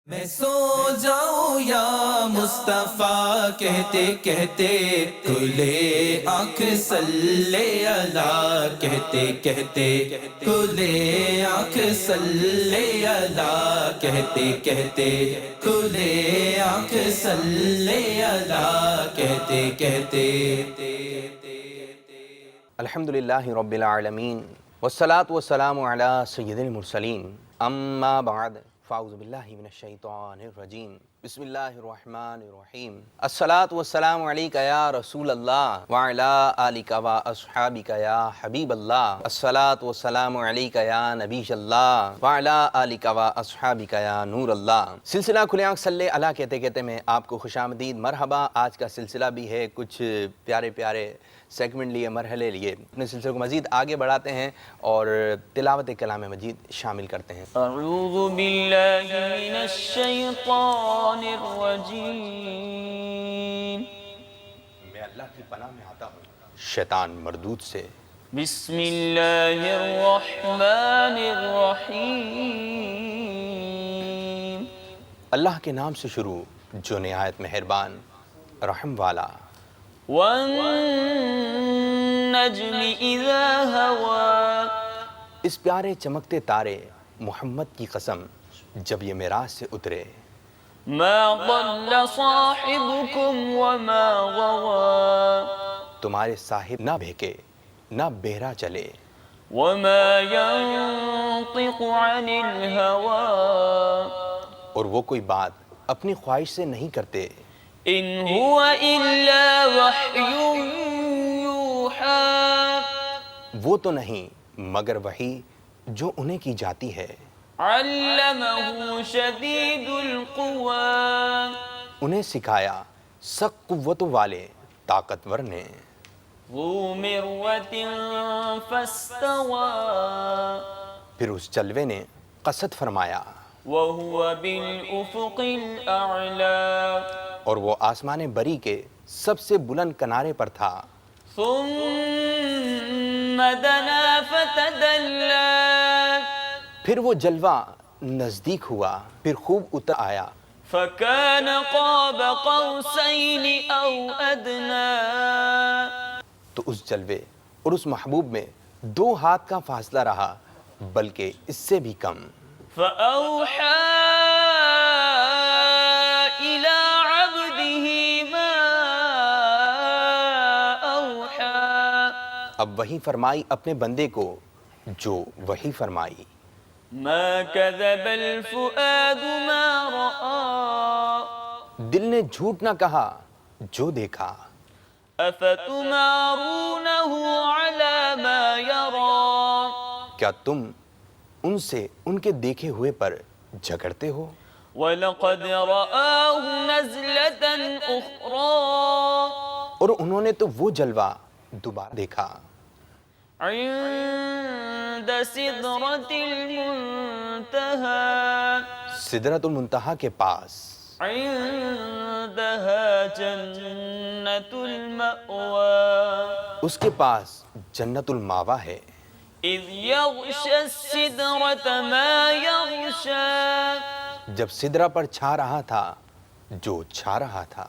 میں سو جاؤں یا مصطفیٰ کہتے کہتے کھلے آنکھ صلی اللہ کہتے کہتے کھلے آنکھ صلی اللہ کہتے کہتے کھلے آنکھ صلی اللہ کہتے کہتے الحمدللہ رب العالمین والصلاة والسلام علی سید المرسلین اما بعد فاعوذ باللہ من الشیطان الرجیم بسم اللہ الرحمن الرحیم الصلاة والسلام علیکہ یا رسول اللہ وعلا آلکہ و اصحابکہ یا حبیب اللہ الصلاة والسلام علیکہ یا نبی اللہ وعلا آلکہ و اصحابکہ یا نور اللہ۔ سلسلہ کھلے آنکھ صلی اللہ کہتے کہتے میں آپ کو خوش آمدید مرحبا۔ آج کا سلسلہ بھی ہے کچھ پیارے پیارے سیگمنٹ لیے، مرحلے لیے، اپنے سلسلے کو مزید آگے بڑھاتے ہیں اور تلاوت کلام مجید شامل کرتے ہیں۔ اعوذ باللہ من الشیطان الرجیم، میں اللہ کی پناہ میں آتا ہوں شیطان مردود سے۔ بسم اللہ الرحمن الرحیم، اللہ کے نام سے شروع جو نہایت مہربان رحم والا۔ والنجم اذا ہوا، اس پیارے چمکتے تارے محمد کی قسم جب یہ معراج سے اترے۔ ما ضل صاحبكم وما غوى، تمہارے صاحب نہ بہکے نہ بہرا چلے۔ وما ينطق عن الهوى، اور وہ کوئی بات اپنی خواہش سے نہیں کرتے۔ ان هو الا وحی یوحى، وہ تو نہیں مگر وحی جو انہیں کی جاتی ہے۔ علمہ شدید القوى، انہیں سکھایا سخت قوت والے طاقتور نے۔ ذو مرۃ فاستوى، پھر اس جلوے نے قصد فرمایا، وهو بالافق الاعلی، اور وہ آسمان بری کے سب سے بلند کنارے پر تھا۔ ثم دنا فتدلى، پھر وہ جلوہ نزدیک ہوا، پھر خوب اتر آیا۔ فكان قاب قوسين او ادنى، تو اس جلوے اور اس محبوب میں 2 ہاتھ کا فاصلہ رہا بلکہ اس سے بھی کم۔ فأوحى إلى عبده ما أوحى، اب وحی فرمائی اپنے بندے کو جو وحی فرمائی۔ ما كذب الفؤاد ما رأى، دل نے جھوٹ نہ کہا جو دیکھا۔ أفتمارونه على ما يرى، کیا تم ان سے ان کے دیکھے ہوئے پر جھگڑتے ہو؟ وَلَقَدْ رَآهُ نَزْلَةً أُخْرَى، اور انہوں نے تو وہ جلوہ دوبارہ دیکھا عند سدرة المنتهى، سدرۃ المنتہا کے پاس۔ عندها جنة المأوى، اس کے پاس جنت الماوا ہے۔ إذ يغشى السدرة ما يغشى، جب سدرہ پر چھا رہا تھا جو چھا رہا تھا۔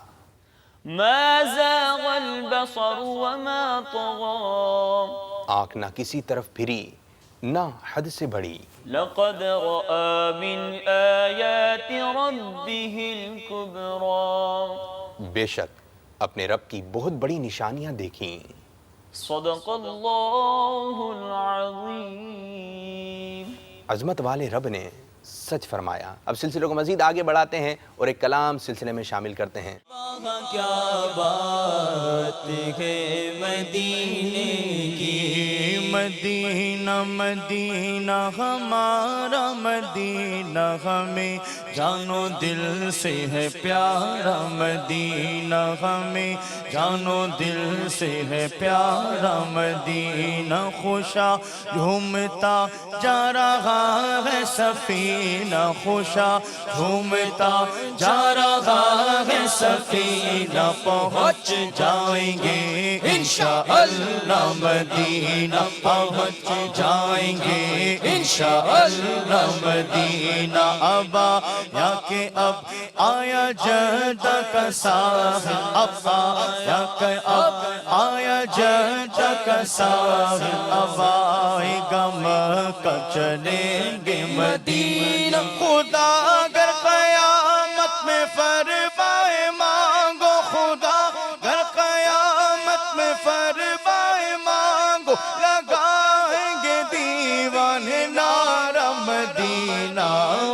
ما زاغ البصر وما طغى، آنکھ نہ کسی طرف پھری نہ حد سے بڑھی۔ لقد رأى من آيات ربه الكبرى، بے شک اپنے رب کی بہت بڑی نشانیاں دیکھیں۔ صدق اللہ العظیم۔ عظمت والے رب نے سچ فرمایا۔ اب سلسلے کو مزید آگے بڑھاتے ہیں اور ایک کلام سلسلے میں شامل کرتے ہیں۔ کیا بات ہے مدینے کی، مدینہ مدینہ ہمارا مدینہ ہمیں جانو دل سے ہے پیارا، مدینہ ہمیں جانو دل سے ہے پیارا، مدینہ خوشا جھومتا جا رہا ہے سفینہ، خوشا جھومتا جا رہا ہے سفینہ، پہنچ جائیں گے انشاءاللہ مدینہ، پہنچ جائیں گے انشاءاللہ مدینہ، ابا یا کہ اب آیا جدہ کا ساحل، اب آیا کہ اب آیا جدہ کا ساحل، اب آئے گا مکہ چلیں گے مدینہ۔ خدا اگر قیامت میں فرمائے مانگو، خدا اگر قیامت میں فرمائے مانگو، لگائیں گے دیوانے نعرہ مدینہ۔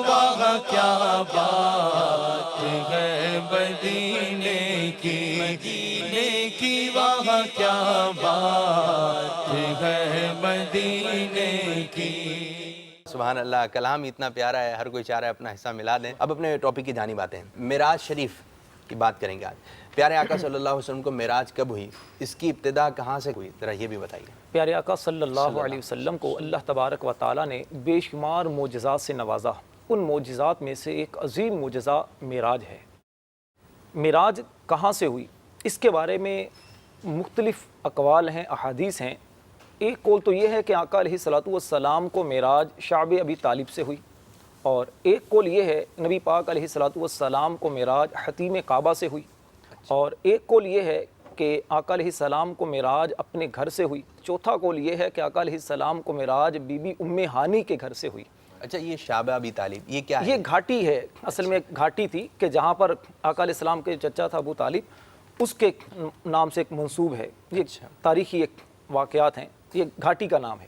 وہاں کیا بات ہے مدینے کی، وہاں کیا بات ہے مدینے کی۔ سبحان اللہ، کلام اتنا پیارا ہے، ہر کوئی چاہ رہا ہے اپنا حصہ ملا دیں۔ اب اپنے ٹاپک کی جانب آتے ہیں، معراج شریف کی بات کریں گے آج۔ پیارے آقا صلی اللہ علیہ وسلم کو معراج کب ہوئی، اس کی ابتدا کہاں سے ہوئی، ذرا یہ بھی بتائیے۔ پیارے آقا صلی اللہ علیہ وسلم کو اللہ تبارک و تعالیٰ نے بے شمار معجزات سے نوازا۔ ان معجزات میں سے ایک عظیم معجزہ معراج ہے۔ معراج کہاں سے ہوئی، اس کے بارے میں مختلف اقوال ہیں، احادیث ہیں۔ ایک قول تو یہ ہے کہ آقا علیہ الصلوۃ والسلام کو معراج شعب ابی طالب سے ہوئی، اور ایک قول یہ ہے نبی پاک علیہ الصلوۃ والسلام کو معراج حتیم کعبہ سے ہوئی، اور ایک قول یہ ہے کہ آقا علیہ السلام کو معراج اپنے گھر سے ہوئی۔ چوتھا قول یہ ہے کہ آقا علیہ السلام کو معراج بی بی ام ہانی کے گھر سے ہوئی۔ اچھا، یہ شعب ابی طالب یہ کیا ہے؟ یہ گھاٹی ہے، اصل میں ایک گھاٹی تھی کہ جہاں پر آقا علیہ السلام کے چچا تھا ابو طالب، اس کے نام سے ایک منسوب ہے۔ یہ تاریخی ایک واقعات ہیں، یہ گھاٹی کا نام ہے۔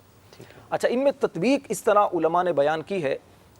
اچھا، ان میں تطبیق اس طرح علماء نے بیان کی ہے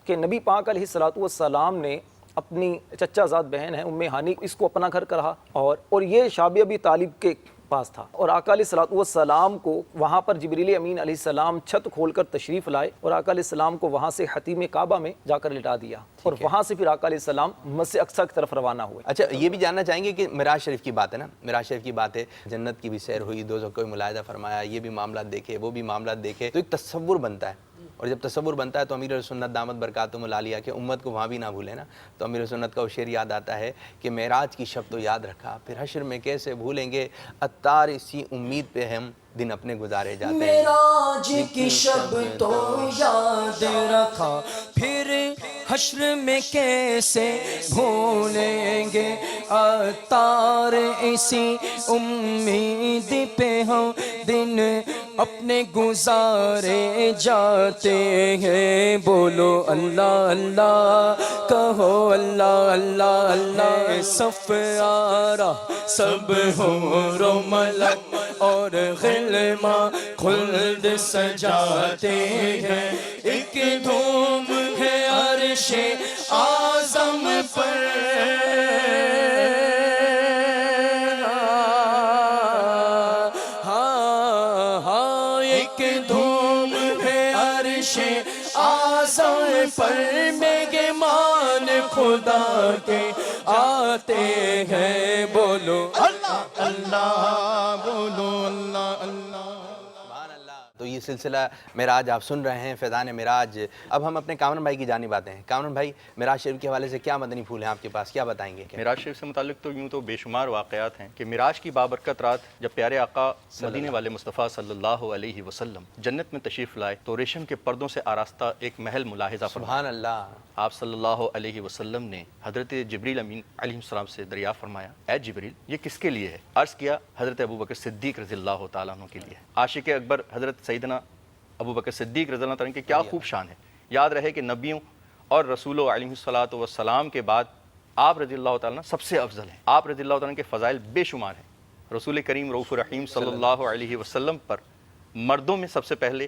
کہ نبی پاک علیہ الصلوۃ والسلام نے اپنی چچا زاد بہن ہے ام ہانی، اس کو اپنا گھر کہا، اور یہ شعب ابی طالب کے پاس تھا، اور آقا علیہ الصلوۃ والسلام کو وہاں پر جبریل امین علیہ السلام چھت کھول کر تشریف لائے، اور آقا علیہ السلام کو وہاں سے حتیم کعبہ میں جا کر لٹا دیا، اور وہاں سے پھر آقا علیہ السلام مسجد اقصیٰ کی طرف روانہ ہوئے۔ اچھا، یہ بھی جاننا چاہیں گے کہ معراج شریف کی بات ہے نا، معراج شریف کی بات ہے، جنت کی بھی سیر ہوئی، دوزخ کو بھی ملاحظہ فرمایا، یہ بھی معاملات دیکھے، وہ بھی معاملات دیکھے، تو ایک تصور بنتا ہے، اور جب تصور بنتا ہے تو امیر سنت دامت برکاتہم العالیہ کہ امت کو وہاں بھی نہ بھولے نا، تو امیر سنت کا وہ شعر یاد آتا ہے کہ معراج کی شب تو یاد رکھا، پھر حشر میں کیسے بھولیں گے، عطار اسی امید پہ ہم دن اپنے گزارے جاتے ہیں۔ معراج کی شب تو یاد رکھا، پھر حشر میں کیسے بھولیں گے، عطار اسی امید پہ ہم دن اپنے گزارے جاتے ہیں۔ بولو اللہ اللہ، کہو اللہ اللہ اللہ، صف آرہ سب حور و ملک اور غلما خلد سجاتے ہیں، ایک دھوم ہے عرش اعظم پر، ہاں ایک دھوم ہے عرش اعظم پر، میگمان خدا کے آتے ہیں۔ بولو اللہ اللہ، بولو اللہ اللہ۔ سبحان اللہ۔ تو یہ سلسلہ معراج آپ سن رہے ہیں، فیضان معراج۔ اب ہم اپنے کامران بھائی کی جانب آتے ہیں۔ کامران بھائی، معراج شریف کے حوالے سے کیا مدنی پھول ہیں آپ کے پاس، کیا بتائیں گے؟ معراج شریف سے متعلق تو یوں تو بے شمار واقعات ہیں کہ معراج کی بابرکت رات جب پیارے آقا مدینے والے مصطفیٰ صلی اللہ علیہ وسلم جنت میں تشریف لائے تو ریشم کے پردوں سے آراستہ ایک محل ملاحظہ فرمایا۔ سبحان اللہ۔ آپ صلی اللہ علیہ وسلم نے حضرت جبریل امین علیہ السلام سے دریافت فرمایا، اے جبریل یہ کس کے لیے ہے؟ عرض کیا حضرت ابوبکر صدیق رضی اللہ تعالیٰ عنہ کے لیے۔ عاشق اکبر حضرت سیدنا ابوبکر صدیق رضی اللہ تعالیٰ عنہ کی کیا خوب شان ہے۔ یاد رہے کہ نبیوں اور رسولوں علیہ الصلاۃ والسلام کے بعد آپ رضی اللہ تعالیٰ عنہ سب سے افضل ہیں۔ آپ رضی اللہ تعالیٰ عنہ کے فضائل بے شمار ہیں۔ رسول کریم رؤوف الرحیم صلی اللہ علیہ وسلم پر مردوں میں سب سے پہلے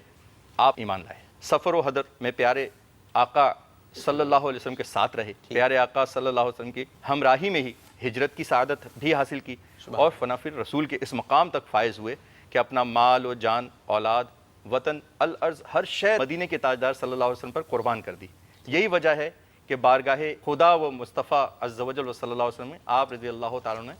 آپ ایمان لائے، سفر و حضر میں پیارے آقا صلی اللہ علیہ وسلم کے ساتھ رہے، پیارے آقا صلی اللہ علیہ وسلم کی ہمراہی میں ہی ہجرت کی سعادت بھی حاصل کی، اور فنافر رسول کے اس مقام تک فائز ہوئے کہ اپنا مال و جان، اولاد، وطن، الارض، ہر شے مدینے کے تاجدار صلی اللہ علیہ وسلم پر قربان کر دی۔ یہی وجہ ہے کہ بارگاہ خدا و مصطفیٰ عز و جل و صلی اللہ علیہ وسلم میں آپ رضی اللہ تعالیٰ نے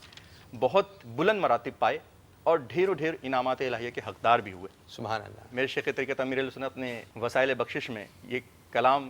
بہت بلند مراتب پائے اور ڈھیر انعامات الہیہ کے حقدار بھی ہوئے۔ سبحان اللہ۔ میرے شیخ طریقت امیر علیہ سنت نے وسائل بخشش میں یہ کلام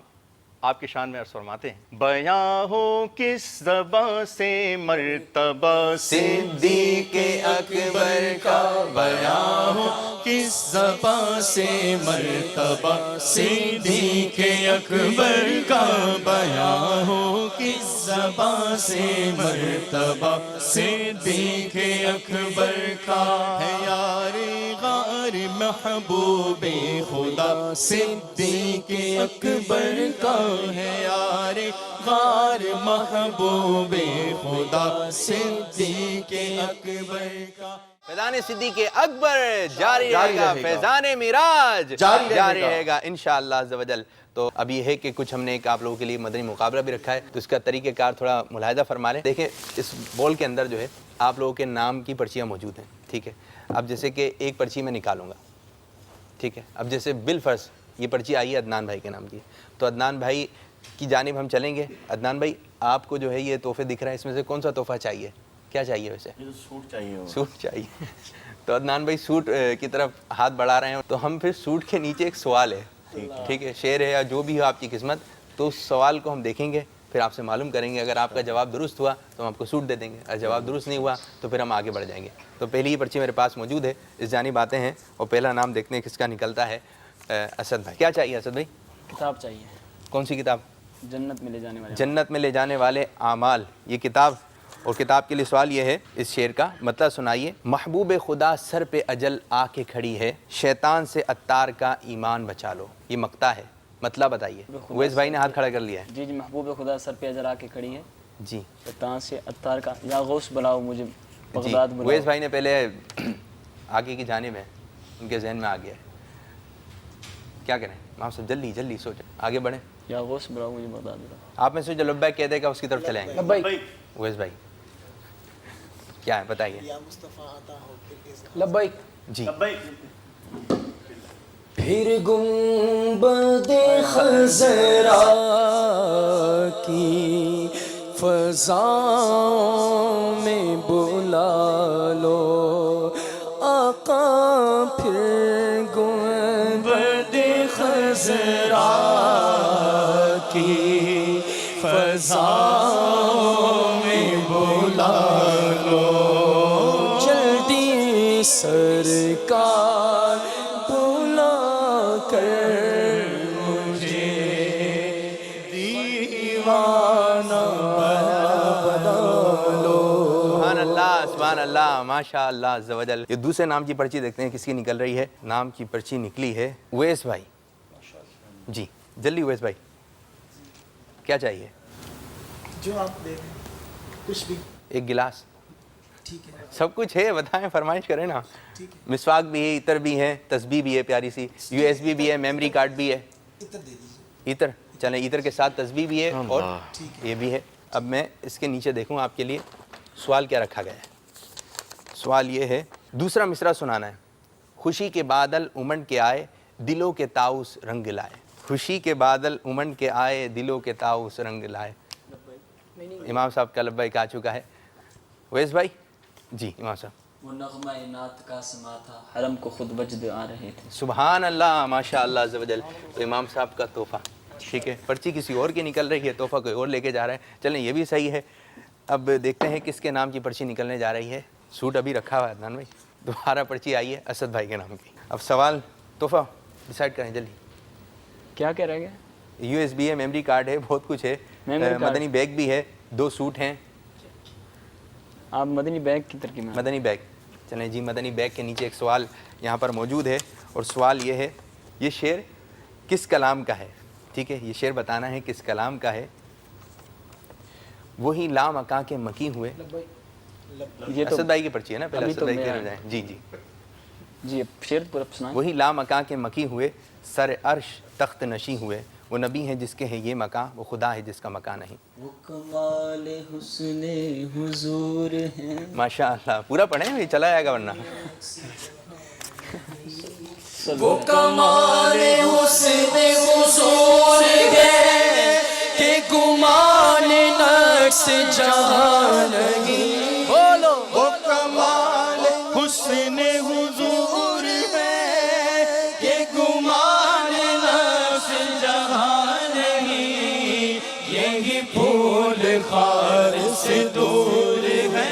آپ کی شان میں عرض فرماتے ہیں بیاں ہو کس زباں سے مرتبہ صدیق اکبر کا بیاں ہو کس زباں سے مرتبہ صدیق اکبر کا بیاں ہو کس زباں سے مرتبہ صدیق اکبر کا ہے یار غار محبوب خدا صدیق اکبر کا ہے یار غار محبوب خدا صدیق اکبر کا فیضان صدیق اکبر جاری رہے گا، فیضان معراج جاری رہے گا انشاءاللہ عز و جل۔ تو اب یہ ہے کہ کچھ ہم نے ایک آپ لوگوں کے لیے مدنی مقابلہ بھی رکھا ہے، تو اس کا طریقہ کار تھوڑا ملاحظہ فرما لیں۔ دیکھیں اس بول کے اندر جو ہے آپ لوگوں کے نام کی پرچیاں موجود ہیں، ٹھیک ہے۔ اب جیسے کہ ایک پرچی میں نکالوں گا، ٹھیک ہے۔ اب جیسے بالفرض یہ پرچی آئی ہے عدنان بھائی کے نام کی، تو عدنان بھائی کی جانب ہم چلیں گے۔ عدنان بھائی آپ کو جو ہے یہ تحفے دکھ رہا ہے، اس میں سے کون سا تحفہ چاہیے؟ کیا چاہیے ویسے؟ سوٹ چاہیے ہوگا۔ سوٹ چاہیے تو عدنان بھائی سوٹ کی طرف ہاتھ بڑھا رہے ہیں، تو ہم پھر سوٹ کے نیچے ایک سوال ہے، ٹھیک ہے، شعر ہے یا جو بھی ہو آپ کی قسمت، تو اس سوال کو ہم دیکھیں گے، پھر آپ سے معلوم کریں گے۔ اگر آپ کا جواب درست ہوا تو ہم آپ کو سوٹ دے دیں گے، اگر جواب درست نہیں ہوا تو پھر ہم آگے بڑھ جائیں گے۔ تو پہلی ہی پرچی میرے پاس موجود ہے، اس جانب آتے ہیں اور پہلا نام دیکھتے ہیں کس کا نکلتا ہے۔ اسد بھائی کیا چاہیے؟ اسد بھائی کتاب چاہیے، کون سی کتاب؟ جنت میں لے جانے والے جنت میں لے جانے والے اعمال، یہ کتاب۔ اور کتاب کے لیے سوال یہ ہے، اس شعر کا مطلب سنائیے۔ محبوب خدا سر پہ اجل آ کے کھڑی ہے، شیطان سے عطار کا ایمان بچا لو۔ یہ مقطع ہے، مطلب بتائیے۔ اویس بھائی نے ہاتھ کھڑا کر لیا ہے۔ جی محبوب خدا سر پہ اجل آ کے کھڑی ہے، جی شیطان سے عطار کا یا غوث بلاؤ مجھے جی بغداد بلاؤ۔ اویس بھائی نے پہلے آگے کی جانب ہے، ان کے ذہن میں آ گیا ہے، کیا کریں؟ آپ سب جلدی جلدی سوچیں، آگے بڑھیں۔ یا غوث بلاؤ مجھے بغداد بلاؤ۔ آپ میں سے جو لبیک کہہ دے گا اس کی طرف چلے آئیں گے۔ لبیک اویس بھائی کیا ہے بتائیے؟ لبیک جی پھر گنبد خضرا کی فضا میں بلا لو آقا، پھر گنبد خضرا کی فضا میں بلا لو، جلدی سرکار بلا کر مجھے دیوانہ بنا لو۔ سبحان اللہ سبحان اللہ ماشاء اللہ عز و جل۔ یہ دوسرے نام کی پرچی دیکھتے ہیں کس کی نکل رہی ہے۔ نام کی پرچی نکلی ہے اویس بھائی، جی جلدی اویس بھائی کیا چاہیے؟ جو آپ دیں کچھ بھی ایک گلاس، ٹھیک ہے، سب کچھ ہے، بتائیں فرمائش کریں نا۔ ٹھیک ہے، مسواک بھی ہے، عطر بھی ہے، تسبیح بھی ہے پیاری سی، USB بھی ہے، میموری کارڈ بھی ہے، اتر دے دیجیے۔ عطر چلیں عطر کے ساتھ تسبیح بھی ہے اور یہ بھی ہے۔ اب میں اس کے نیچے دیکھوں آپ کے لیے سوال کیا رکھا گیا ہے۔ سوال یہ ہے، دوسرا مصرع سنانا ہے۔ خوشی کے بادل امنڈ کے آئے، دلوں کے طاؤس رنگ لائے۔ خوشی کے بادل امنڈ کے آئے، دلوں کے طاؤس رنگ لائے۔ امام صاحب کا لبیک آ چکا ہے۔ اویس بھائی جی امام صاحب۔ وہ نغمہ نعت کا سما تھا، حرم کو خود وجد آ رہے تھے۔ سبحان اللہ ماشاء اللہ عز و جل۔ تو امام صاحب کا تحفہ، ٹھیک ہے، پرچی کسی اور کی نکل رہی ہے، تحفہ کوئی اور لے کے جا رہا ہے، چلیں یہ بھی صحیح ہے۔ اب دیکھتے ہیں کس کے نام کی پرچی نکلنے جا رہی ہے۔ سوٹ ابھی رکھا ہوا ہے عدنان بھائی، دوبارہ پرچی آئی ہے اسد بھائی کے نام کی۔ اب سوال تحفہ ڈیسائیڈ کریں جلدی۔ کیا کہہ رہے گا؟ USB ہے، میموری کارڈ ہے، بہت کچھ ہے، مدنی بیگ بھی ہے، 2 سوٹ ہیں۔ آپ مدنی بیگ کی ترکیب میں مدنی بیگ، چلیں جی مدنی بیگ کے نیچے ایک سوال یہاں پر موجود ہے، اور سوال یہ ہے، یہ شعر کس کلام کا ہے؟ ٹھیک ہے، یہ شعر بتانا ہے کس کلام کا ہے۔ وہی لام اکا کے مکی ہوئے۔ یہ تو اسد بھائی کی پرچی ہے نا، پہلے ابھی اسد تو بھائی کی میں- طرف جائیں۔ جی جی جی شعر پورا سنائیں۔ وہی لام اکا کے مکی ہوئے، سر عرش تخت نشی ہوئے۔ وہ نبی ہیں جس کے ہے یہ مکان، وہ خدا ہے جس کا مکان نہیں۔ وہ کمال حسن حضور ہیں۔ ماشاء اللہ پورا پڑھیں، یہ چلا جائے گا ورنہ۔ وہ کمال حسن حضور ہے کہ گمان نقص جہاں نہیں۔ بولو وہ کمال حسن حضور ہے کہ گمان نفس جہاں نہیں۔ خار سے دور ہے،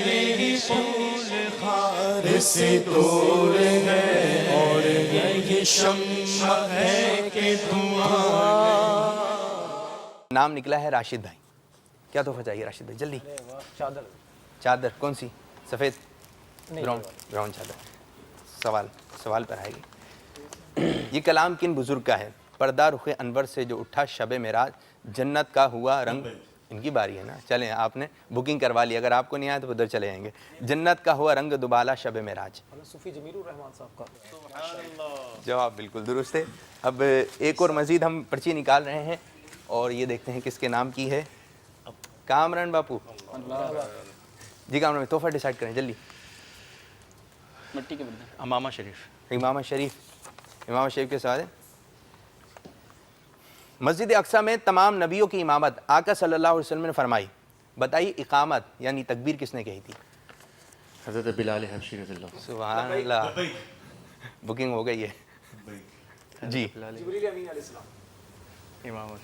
یہی پھول خار سے دور ہے، اور یہ شمع ہے کہ دھواں۔ نام نکلا ہے راشد بھائی، کیا تحفہ چاہیے راشد بھائی؟ جلدی۔ چادر چادر کون سی؟ سفید؟ براؤن چادر۔ سوال پر آئے گی۔ یہ کلام کن بزرگ کا ہے؟ پردہ رخ انور سے جو اٹھا شب معراج، جنت کا ہوا رنگ۔ ان کی باری ہے نا، چلیں آپ نے بکنگ کروا لی، اگر آپ کو نہیں آیا تو ادھر چلے جائیں گے۔ جنت کا ہوا رنگ دوبالا شب معراج۔ صوفی جمیل الرحمان صاحب کا جواب بالکل درست ہے۔ اب ایک اور مزید ہم پرچی نکال رہے ہیں اور یہ دیکھتے ہیں کس کے نام کی ہے۔ کامران باپو جی، کامران میں تحفہ ڈیسائیڈ کریں جلدی۔ مٹی کے برتن، امامہ شریف۔ امام شریف کے ساتھ ہے۔ مسجد اقصیٰ میں تمام نبیوں کی امامت آقا صلی اللہ علیہ وسلم نے فرمائی، بتائیے اقامت یعنی تکبیر کس نے کہی تھی؟ حضرت بلال حبشی رضی اللہ عنہ۔ سبحان اللہ، بکنگ ہو گئی ہے جی۔ جبریل امین علیہ السلام۔ امامت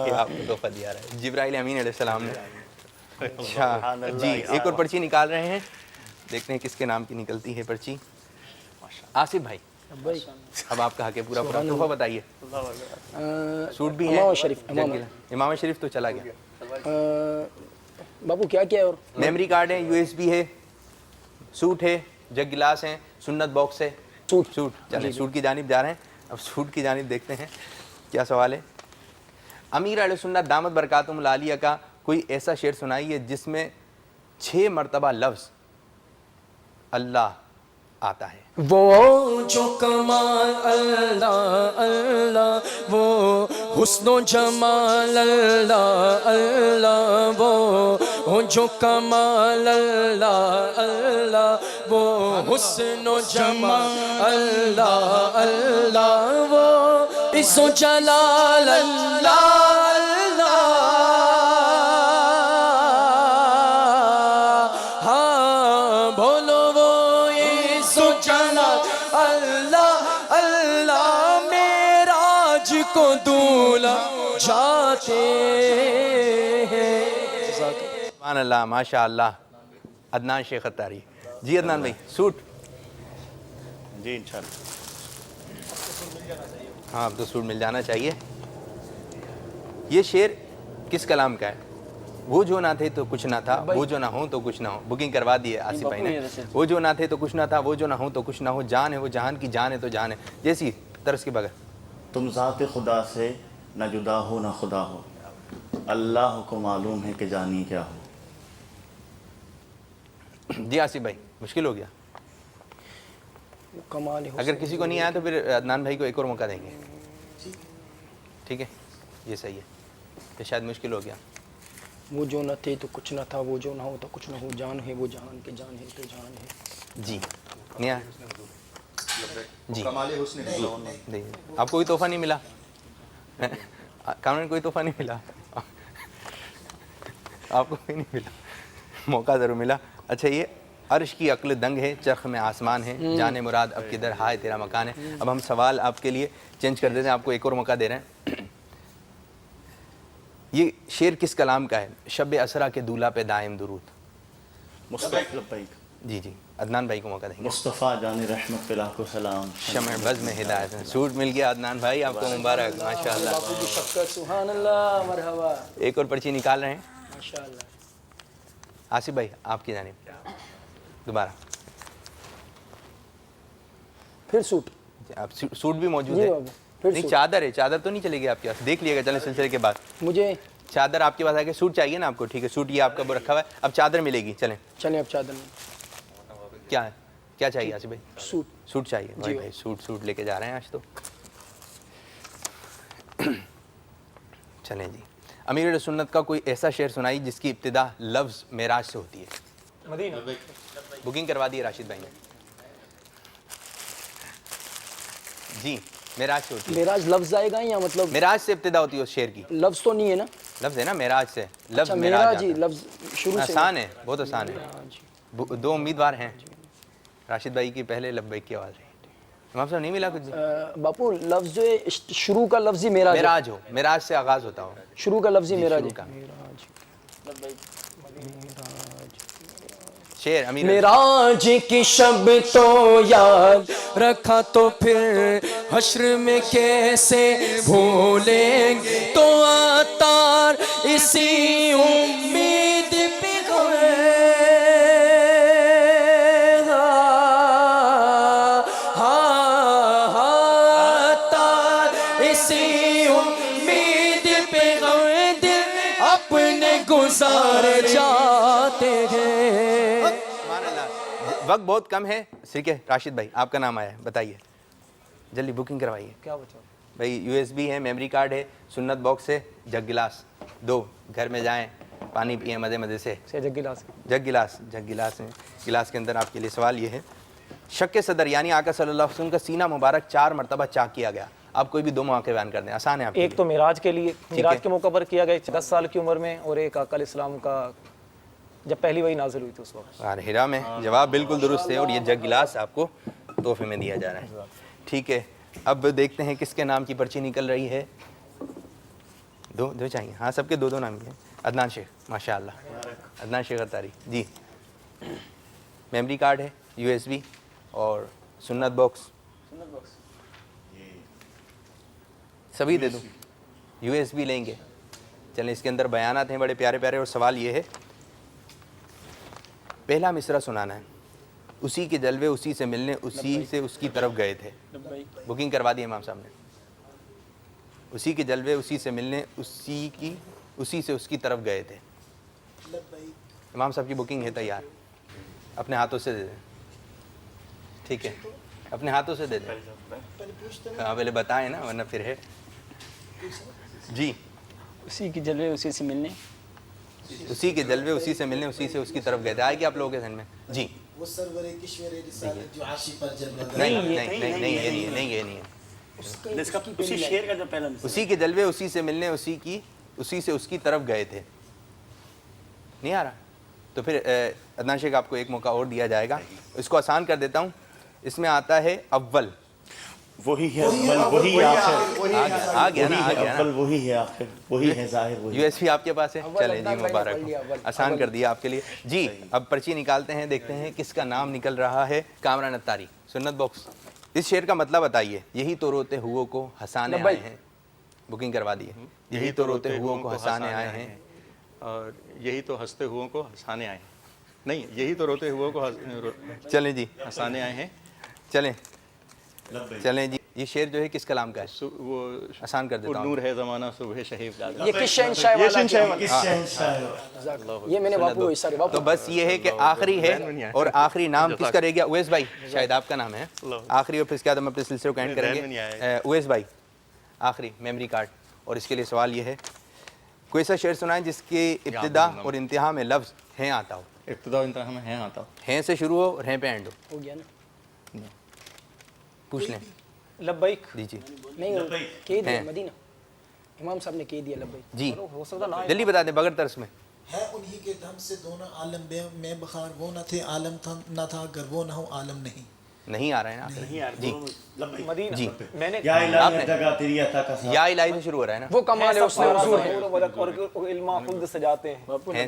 یہ آپ کو تحفہ دیا رہا ہے جبرائیل امین علیہ السلام نے۔ اچھا جی، ایک اور پرچی نکال رہے ہیں، دیکھتے ہیں کس کے نام کی نکلتی ہے پرچی۔ آصف بھائی اب آپ کا حق ہے پورا تحفہ بتائیے۔ سوٹ بھی ہے؟ امام شریف تو چلا گیا۔ باپو کیا کیا ہے؟ اور میموری کارڈ ہے، USB ہے، سوٹ ہے، جگ گلاس ہیں، سنت باکس ہے۔ سوٹ چلیں سوٹ کی جانب جا رہے ہیں۔ اب سوٹ کی جانب دیکھتے ہیں کیا سوال ہے۔ امیر اہل سنت دامت برکاتہم العالیہ کا کوئی ایسا شعر سنائیے جس میں 6 مرتبہ لفظ اللہ آتا ہے۔ وہ جو کمال اللہ اللہ، وہ حسن و جمال اللہ اللہ، وہ جو کمال اللہ اللہ، وہ حسن و جمال اللہ اللہ، وہ عز و جلال اللہ اللہ، ہاں بولو وہ عز و جلال اللہ اللہ، معراج کو دولہا جاتے ہیں۔ سبحان اللہ، ماشاء اللہ۔ عدنان شیخ اتاری جی۔ عدنان بھائی سوٹ؟ جی انشاءاللہ۔ ہاں اب تو سوٹ مل جانا چاہیے۔ یہ شعر کس کلام کا ہے؟ وہ جو نہ تھے تو کچھ نہ تھا، وہ جو نہ ہوں تو کچھ نہ ہو۔ بکنگ کروا دی ہے آصف بھائی نے۔ وہ جو نہ تھے تو کچھ نہ تھا، وہ جو نہ ہوں تو کچھ نہ ہو، جان ہے وہ جہان کی جان ہے تو جان ہے، جیسی طرز کے بغیر۔ تم ذات خدا سے نہ جدا ہو نہ خدا ہو، اللہ کو معلوم ہے کہ جانی کیا ہو۔ جی آصف بھائی مشکل ہو گیا، کمال اگر کسی کو نہیں آیا تو پھر عدنان بھائی کو ایک اور موقع دیں گے، ٹھیک ہے؟ یہ صحیح ہے، یہ شاید مشکل ہو گیا۔ وہ جو نہ تھے تو کچھ نہ تھا، وہ جو نہ ہو تو کچھ نہ ہو، جان ہے وہ جہان کے جان ہے تو جان ہے۔ جی نہیں آیا جی، آپ کو کوئی تحفہ نہیں ملا؟ کامران کوئی تحفہ نہیں ملا؟ آپ کو کوئی نہیں ملا، موقع ضرور ملا۔ اچھا، یہ عرش کی عقل دنگ ہے، چرخ میں آسمان ہے، جانے مراد اب کدھر ہائے تیرا مکان ہے۔ اب ہم سوال آپ کے لیے چینج کر دیتے ہیں، آپ کو ایک اور موقع دے رہے ہیں۔ یہ شعر کس کلام کا ہے؟ شب اسرا کے دولہا پہ دائم درود۔ جی جی، عدنان بھائی کو موقع دیں گے۔ مصطفیٰ جان رحمت پہ لاکھوں سلام۔ شمع بز میں ہدایت ہے، سوٹ مل گیا عدنان بھائی، آپ کو مبارک، ماشاءاللہ۔ باپو کی شفقت، سبحان اللہ، مرحبا، ایک اور پرچی نکال رہے ہیں ماشاءاللہ۔ آصف بھائی، آپ کی جانب دوبارہ۔ پھر سوٹ؟ آپ سوٹ بھی موجود جی ہے؟ بابو، پھر نہیں سوٹ۔ چادر ہے، چادر تو نہیں چلے گی آپ کے پاس، دیکھ لیے گا چلیں سلسلے کے بعد۔ مجھے چادر آپ کے پاس آئے گا، سوٹ چاہیے نا آپ کو؟ ٹھیک ہے، سوٹ یہ آپ کا وہ رکھا ہوا ہے، اب چادر ملے گی، چلیں۔ چلیں اب چادر میں۔ کیا ہے، کیا چاہیے آصف بھائی؟ سوٹ۔ سوٹ چاہیے بھائی، بھائی سوٹ لے کے جا رہے ہیں آج تو۔ چلیں جی، امیر سنت کا کوئی ایسا شعر سنائی جس کی ابتدا لفظ معراج سے ہوتی ہے۔ مدینہ۔ بکنگ کروا دی ہے راشد بھائی نے جی۔ معراج سے ہوتی ہے۔ معراج لفظ آئے گا یا مطلب؟ معراج سے ابتدا ہوتی ہے اس شعر کی۔ لفظ تو نہیں ہے نا؟ لفظ ہے نا معراج سے، لفظ اچھا معراج معراج آتا ہی ہے۔ لفظ شروع سے؟ آسان ہے، بہت آسان ہے۔ 2 امیدوار ہیں، راشد بھائی کی پہلے لبیک کی آواز رہی۔ امام صاحب نہیں ملا کچھ بھی؟ باپو لفظ جو ہے شروع کا لفظ ہی معراج ہے. معراج ہو، معراج سے آغاز ہوتا ہو. شروع کا لفظ ہی معراج شروع ہے. کا. شعر امیر معراج کی شب تو یاد رکھا تو پھر حشر میں کیسے بھولیں گے، تو عطار اسی امید پہ گئے. عطار اسی امید پہ گئے، دل اپنے گزار جاتے ہیں. وقت بہت کم ہے. ٹھیک ہے راشد بھائی آپ کا نام آیا ہے، بتائیے جلدی بکنگ کروائیے. کیا بچا؟ بھائی یو ایس بی ہے، میموری کارڈ ہے، سنت باکس ہے، جگ گلاس 2. گھر میں جائیں پانی پئیں مزے مزے سے. Jug glass. جگ گلاس ہیں. گلاس کے اندر آپ کے لیے سوال یہ ہے، شک صدر یعنی آقا صلی اللہ علیہ وسلم کا سینہ مبارک 4 مرتبہ چاک کیا گیا. آپ کوئی بھی 2 مواقع بیان کر دیں، آسان ہے آپ کے ایک لیے. تو معراج کے لیے، معراج کے موقع پر کیا گیا 10 سال کی عمر میں، اور ایک آقا علیہ السلام کا جب پہلی وحی نازل ہوئی تھی اس وقت. ہیرا میں. جواب بالکل درست ہے، اور یہ جگ گلاس آپ کو تحفے میں دیا جا رہا ہے. ٹھیک ہے اب دیکھتے ہیں کس کے نام کی پرچی نکل رہی ہے. دو چاہیے. ہاں سب کے 2 نام ہی ہیں. عدنان شیخ ماشاء اللہ، عدنان شیخ اتاری جی. میموری کارڈ ہے، یو ایس بی اور سنت باکس. سبھی دے دوں. یو ایس بی لیں گے. چلیں اس کے اندر بیانات ہیں بڑے پیارے پیارے، اور سوال یہ ہے پہلا مصرع سنانا ہے. اسی کے جلوے اسی سے ملنے اسی سے اس کی طرف گئے تھے. بکنگ کروا دی امام صاحب نے. اسی کے جلوے اسی سے ملنے اسی سے اس کی طرف گئے تھے. امام صاحب کی بکنگ ہے تیار. اپنے ہاتھوں سے دے دیں. ٹھیک ہے اپنے ہاتھوں سے دے دیں. ہاں پہلے بتائیں نا ورنہ پھر ہے. جی اسی کی جلوے اسی سے ملنے، اسی کے جلوے اسی سے ملنے اسی سے اس کی طرف گئے تھے. آئے گی آپ لوگوں کے ذہن میں؟ جی وہ سرور کشور رسالت جو عاشق پر جلوہ گر. نہیں یہ نہیں ہے. اسی شعر کا جو پہلا مصرع، اسی کے جلوے اسی سے ملنے اسی سے اس کی طرف گئے تھے. نہیں آ رہا تو پھر عدنان شیخ آپ کو ایک موقع اور دیا جائے گا. اس کو آسان کر دیتا ہوں. اس میں آتا ہے اول. وہی ہے اول، وہی آخر. آ گیا نا اول وہی ہے آخر، وہی ہے ظاہر، وہی. یو ایس پی آپ کے پاس ہے. چلیں جی مبارک ہو، آسان کر دیا آپ کے لیے. جی اب پرچی نکالتے ہیں، دیکھتے ہیں کس کا نام نکل رہا ہے. کامران اتاری سنت باکس. اس شعر کا مطلب بتائیے. یہی تو روتے ہو کو ہنسانے آئے ہیں. بکنگ کروا دیے. یہی تو روتے ہو کو ہنسانے آئے ہیں، اور یہی تو ہنستے ہوئوں کو ہنسانے آئے ہیں. نہیں، یہی تو روتے ہوئوں کو چلیں جی ہنسانے آئے ہیں. چلیں جی. یہ شعر جو ہے کس کلام کا ہے؟ وہ آسان کر دیتا ہوں. نور ہے زمانہ صبح شہید یہ کس شہنشاہ والا کس شہنشاہ یہ میں نے باپو اشارے تو بس یہ ہے کہ آخری ہے، اور آخری نام کس کا رہ گیا؟ اویس بھائی شاید آپ کا نام ہے آخری، اور پھر اس کے بعد ہم اپنے سلسلے کو اینڈ کریں گے. اویس بھائی آخری میموری کارڈ. اور اس کے لیے سوال یہ ہے کوئی ایسا شعر سنائیں جس کی ابتدا اور انتہا میں لفظ ہیں آتا ہو. ابتدا و انتہا میں ہیں آتا ہو. ہیں سے شروع ہو اور ہیں پہ اینڈ ہو گیا نا. پوچھ لیں. لبیک. جی نہیں کہہ دیا مدینہ امام صاحب نے کہہ دیا لبیک. جی ہو سکتا نہ جلدی بتا دیں بغیر ترس میں. ہے انہی کے دم سے دونوں عالم میں بخار. وہ نہ تھے عالم تھا نہ تھا، اگر وہ نہ ہو عالم نہیں آ رہا ہے نا جی مدینہ. جی میں نے یا الہی ہر جگہ تیری عطا کا ساتھ. یا الہی سے شروع ہو رہا ہے نا. وہ کمال ہے اس میں حضور ہے. اور علم خود سجاتے ہیں. ہیں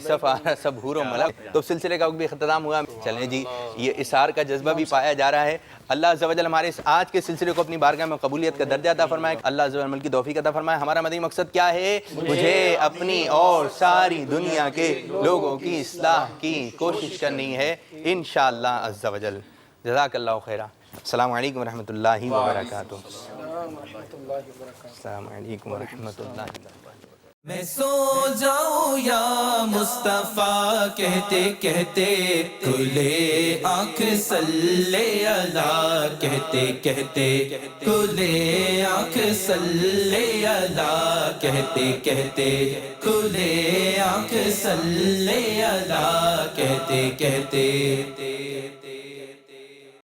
سب حور و ملک. تو سلسلے کا بھی اختتام ہوا. چلیں جی یہ اثار کا جذبہ بھی پایا جا رہا ہے. اللہ عز و جل ہمارے اس آج کے سلسلے کو اپنی بارگاہ میں قبولیت کا درجہ عطا فرمائے. اللہ عز و جل عمل کی توفیق عطا فرمائے. ہمارا مدنی مقصد کیا ہے؟ مجھے اپنی اور ساری دنیا کے لوگوں کی اصلاح کی کوشش کرنی ہے انشاءاللہ عز و جل. جزاک اللہ خیرہ. السلام علیکم ورحمۃ اللہ وبرکاتہ. السلام علیکم ورحمۃ اللہ وبرکاتہ. میں سو جاؤں یا مصطفیٰ کہتے کہتے، کھلے آنکھ صلی اللہ کہتے کہتے، کھلے آنکھ صلی اللہ کہتے کہتے، کھلے آنکھ صلی اللہ کہتے کہتے.